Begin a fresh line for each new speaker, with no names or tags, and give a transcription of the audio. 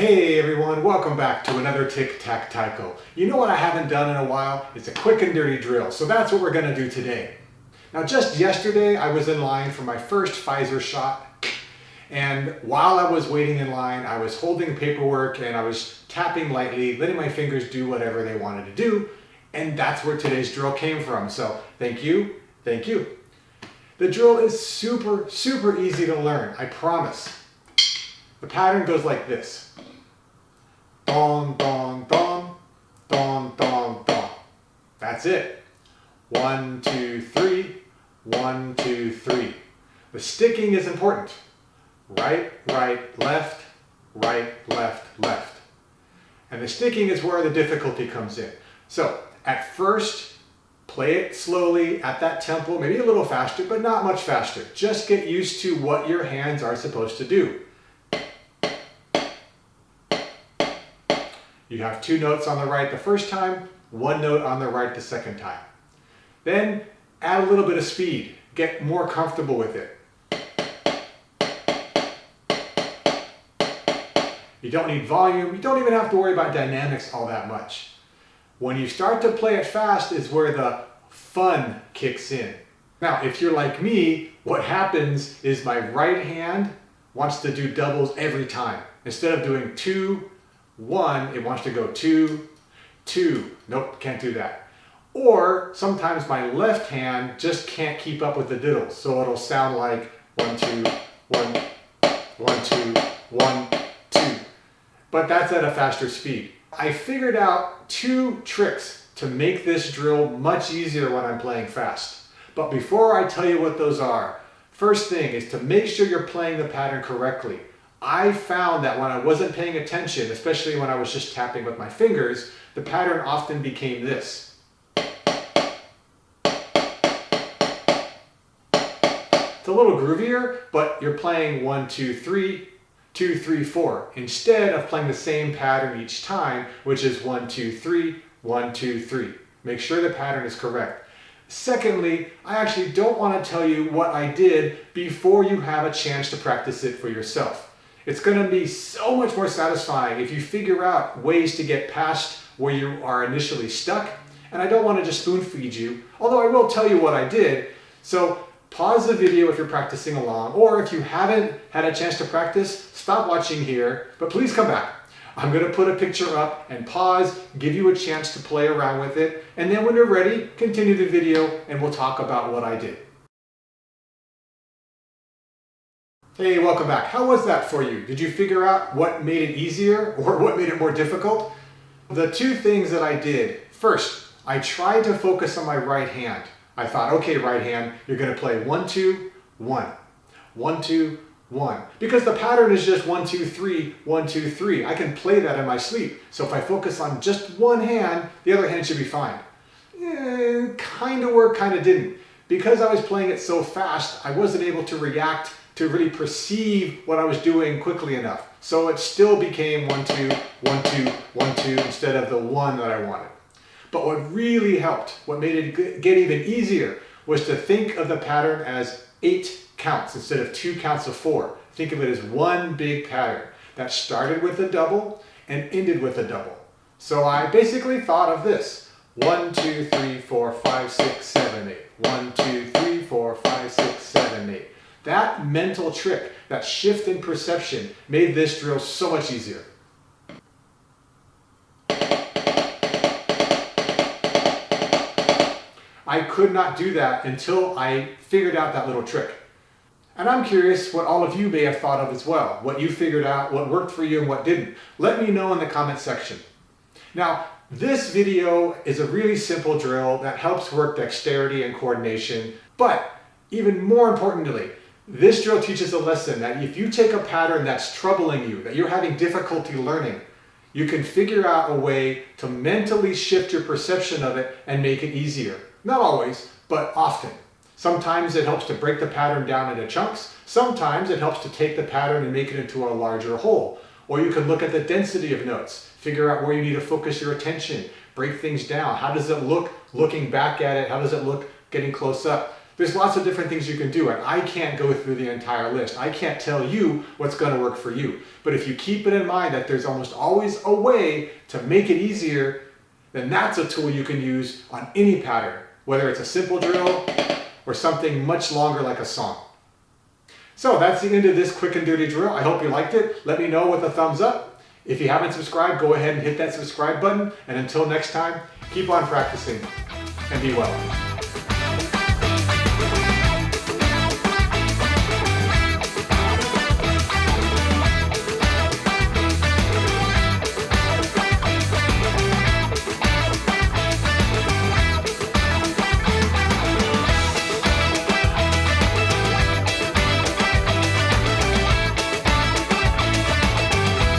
Hey everyone, welcome back to another Tic Tac Taiko. You know what I haven't done in a while? It's a quick and dirty drill, so that's what we're going to do today. Now just yesterday I was in line for my first Pfizer shot, and while I was waiting in line I was holding paperwork and I was tapping lightly, letting my fingers do whatever they wanted to do, and that's where today's drill came from. So thank you, thank you. The drill is super easy to learn, I promise. The pattern goes like this. Dong, dong, dong, dong, dong, dong. That's it. 1, 2, 3, 1, 2, 3. The sticking is important. Right, right, left, left. And the sticking is where the difficulty comes in. So at first, play it slowly at that tempo, maybe a little faster, but not much faster. Just get used to what your hands are supposed to do. You have 2 notes on the right the first time, 1 note on the right the second time. Then add a little bit of speed. Get more comfortable with it. You don't need volume. You don't even have to worry about dynamics all that much. When you start to play it fast is where the fun kicks in. Now, if you're like me, what happens is my right hand wants to do doubles every time. Instead of doing 2, 1, it wants to go 2, 2. Nope, can't do that. Or sometimes my left hand just can't keep up with the diddles, so it'll sound like 1, 2, 1, 1, 2, 1, 2. But that's at a faster speed. I figured out 2 tricks to make this drill much easier when I'm playing fast. But before I tell you what those are, first thing is to make sure you're playing the pattern correctly. I found that when I wasn't paying attention, especially when I was just tapping with my fingers, the pattern often became this. It's a little groovier, but you're playing 1, 2, 3, 2, 3, 4, instead of playing the same pattern each time, which is 1, 2, 3, 1, 2, 3. Make sure the pattern is correct. Secondly, I actually don't want to tell you what I did before you have a chance to practice it for yourself. It's going to be so much more satisfying if you figure out ways to get past where you are initially stuck. And I don't want to just spoon feed you, although I will tell you what I did. So pause the video if you're practicing along, or if you haven't had a chance to practice, stop watching here, but please come back. I'm going to put a picture up and pause, give you a chance to play around with it, and then when you're ready, continue the video and we'll talk about what I did. Hey, welcome back. How was that for you? Did you figure out what made it easier or what made it more difficult? The 2 things that I did. First, I tried to focus on my right hand. I thought, okay, right hand, you're going to play 1, 2, 1. 1, 2, 1. Because the pattern is just 1, 2, 3, 1, 2, 3. I can play that in my sleep. So if I focus on just one hand, the other hand should be fine. Kind of worked, kind of didn't. Because I was playing it so fast, I wasn't able to react to really perceive what I was doing quickly enough. So it still became 1, 2, 1, 2, 1, 2 instead of the 1 that I wanted. But what really helped, what made it get even easier, was to think of the pattern as 8 counts instead of 2 counts of 4. Think of it as one big pattern that started with a double and ended with a double. So I basically thought of this. 1, 2, 3, 4, 5, 6, 7, 8. 1, 2, 3, 4, 5, 6, 7, 8. That mental trick, that shift in perception, made this drill so much easier. I could not do that until I figured out that little trick. And I'm curious what all of you may have thought of as well, what you figured out, what worked for you and what didn't. Let me know in the comment section. Now, this video is a really simple drill that helps work dexterity and coordination, but even more importantly, this drill teaches a lesson that if you take a pattern that's troubling you, that you're having difficulty learning, you can figure out a way to mentally shift your perception of it and make it easier. Not always, but often. Sometimes it helps to break the pattern down into chunks. Sometimes it helps to take the pattern and make it into a larger whole. Or you can look at the density of notes, figure out where you need to focus your attention, break things down. How does it look looking back at it? How does it look getting close up? There's lots of different things you can do, and I can't go through the entire list. I can't tell you what's going to work for you. But if you keep it in mind that there's almost always a way to make it easier, then that's a tool you can use on any pattern, whether it's a simple drill or something much longer like a song. So that's the end of this quick and dirty drill. I hope you liked it. Let me know with a thumbs up. If you haven't subscribed, go ahead and hit that subscribe button. And until next time, keep on practicing and be well.